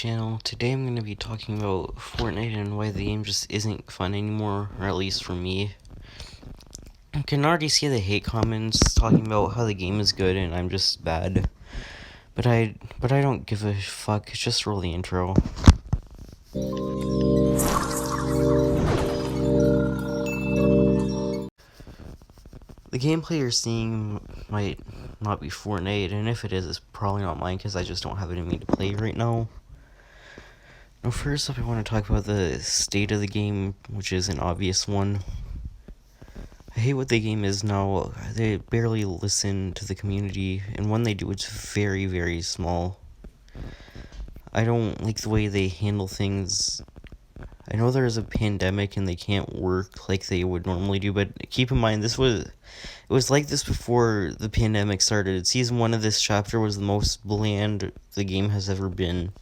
Channel. Today I'm going to be talking about Fortnite and why the game just isn't fun anymore, or at least for me. I can already see the hate comments talking about how the game is good and I'm just bad. But I don't give a fuck. Just roll the intro. The gameplay you're seeing might not be Fortnite, and if it is, it's probably not mine because I just don't have it in me to play right now. Now, first up, I want to talk about the state of the game, which is an obvious one. I hate what the game is now. They barely listen to the community, and when they do, it's very, very small. I don't like the way they handle things. I know there's a pandemic and they can't work like they would normally do, but keep in mind it was like this before the pandemic started. Season 1 of this chapter was the most bland the game has ever been.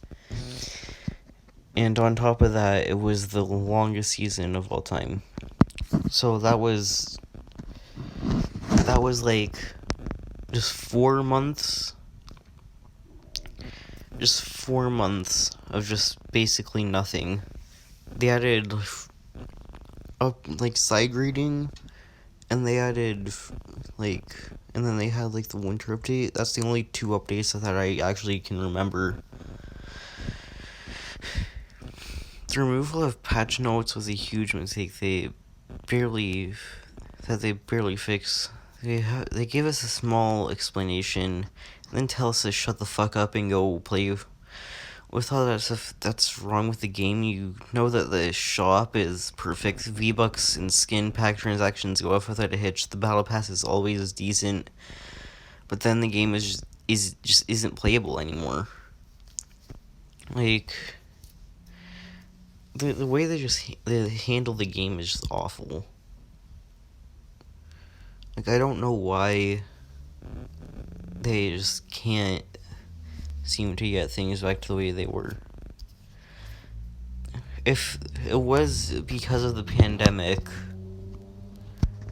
And on top of that, it was the longest season of all time. So that was like just 4 months. Just 4 months of just basically nothing. They added side reading, and they added and then they had the winter update. That's the only 2 updates that I actually can remember. The removal of patch notes was a huge mistake. They barely fixed. They gave us a small explanation, and then tell us to shut the fuck up and go play. With all that stuff that's wrong with the game, you know that the shop is perfect. V-Bucks and skin pack transactions go off without a hitch. The battle pass is always decent, but then the game just isn't playable anymore. The way they handle the game is just awful. I don't know why they just can't seem to get things back to the way they were. If it was because of the pandemic,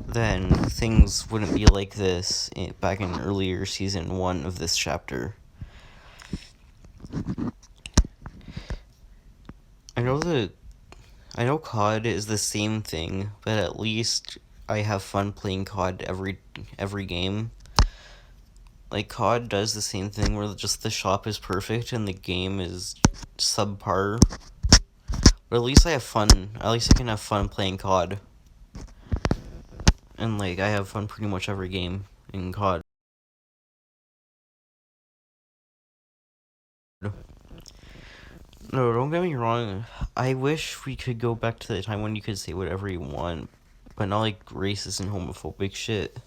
then things wouldn't be like this back in earlier season 1 of this chapter. I know COD is the same thing, but at least I have fun playing COD every game. COD does the same thing where just the shop is perfect and the game is subpar. But at least I have fun. At least I can have fun playing COD. And I have fun pretty much every game in COD. No, don't get me wrong. I wish we could go back to the time when you could say whatever you want, but not racist and homophobic shit.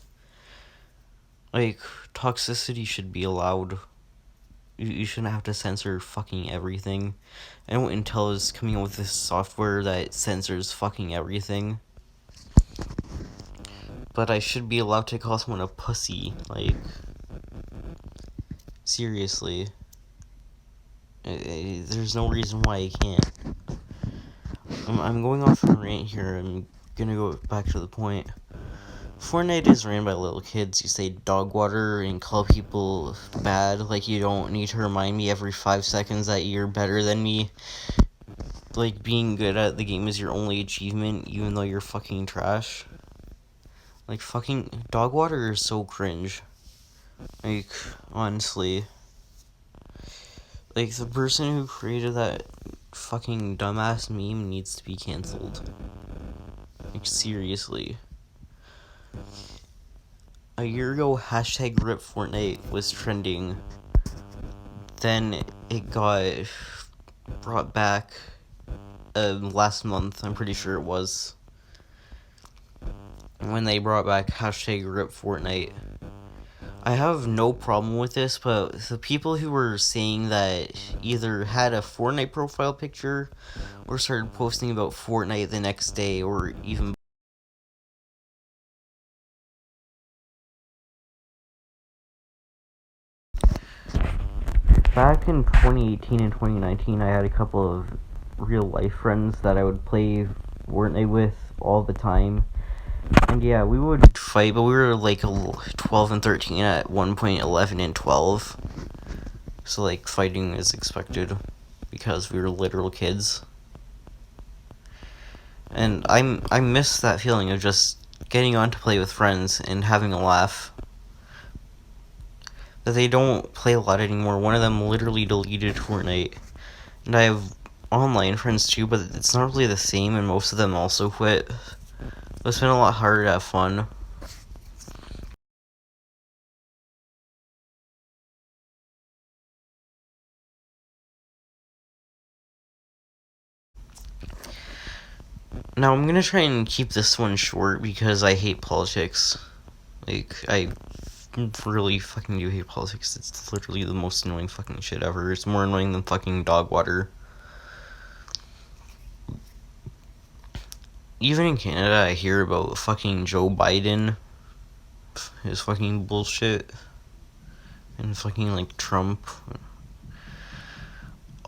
Toxicity should be allowed. You shouldn't have to censor fucking everything. I know Intel is coming out with this software that censors fucking everything. But I should be allowed to call someone a pussy. Seriously. There's no reason why I can't. I'm going off on a rant here. I'm gonna go back to the point. Fortnite is ran by little kids. You say dog water and call people bad. You don't need to remind me every 5 seconds that you're better than me. Being good at the game is your only achievement, even though you're fucking trash. Fucking dog water is so cringe. Honestly. The person who created that fucking dumbass meme needs to be canceled. Seriously. A year ago, hashtag RIP Fortnite was trending. Then it got brought back last month, I'm pretty sure it was. When they brought back hashtag RIP Fortnite. I have no problem with this, but the people who were saying that either had a Fortnite profile picture or started posting about Fortnite the next day or even back in 2018 and 2019, I had a couple of real life friends that I would play Fortnite with all the time. And yeah, we would fight, but we were 12 and 13 at one point, 11 and 12. So fighting is expected. because we were literal kids. And I miss that feeling of just getting on to play with friends and having a laugh. That they don't play a lot anymore. One of them literally deleted Fortnite. And I have online friends too, but it's not really the same, and most of them also quit. It's been a lot harder to have fun. Now I'm gonna try and keep this one short because I hate politics. Like, I really fucking do hate politics. It's literally the most annoying fucking shit ever. It's more annoying than fucking dog water. Even in Canada, I hear about fucking Joe Biden, his fucking bullshit, and fucking, like, Trump.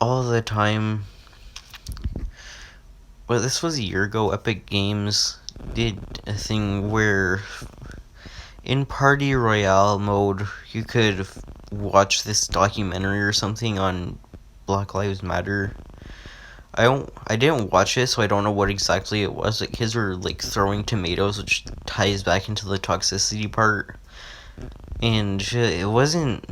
All the time. But this was a year ago. Epic Games did a thing where in Party Royale mode, you could watch this documentary or something on Black Lives Matter. I didn't watch it, so I don't know what exactly it was. Like, kids were, like, throwing tomatoes, which ties back into the toxicity part. And it wasn't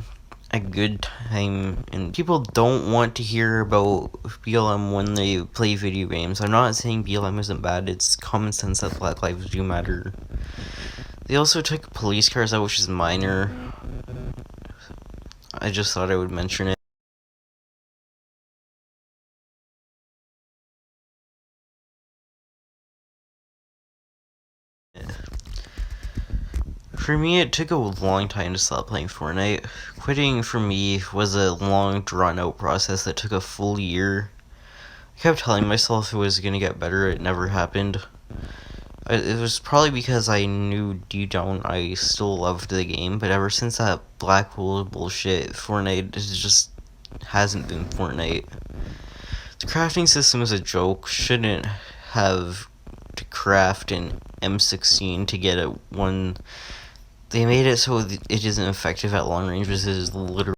a good time, and people don't want to hear about BLM when they play video games. I'm not saying BLM isn't bad, it's common sense that Black lives do matter. They also took police cars out, which is minor. I just thought I would mention it. For me, it took a long time to stop playing Fortnite. Quitting for me was a long, drawn-out process that took a full year. I kept telling myself it was gonna get better, it never happened. It was probably because I knew deep down I still loved the game, but ever since that black hole bullshit, Fortnite just hasn't been Fortnite. The crafting system is a joke. Shouldn't have to craft an M16 to get a one. They made it so it isn't effective at long range, which is literally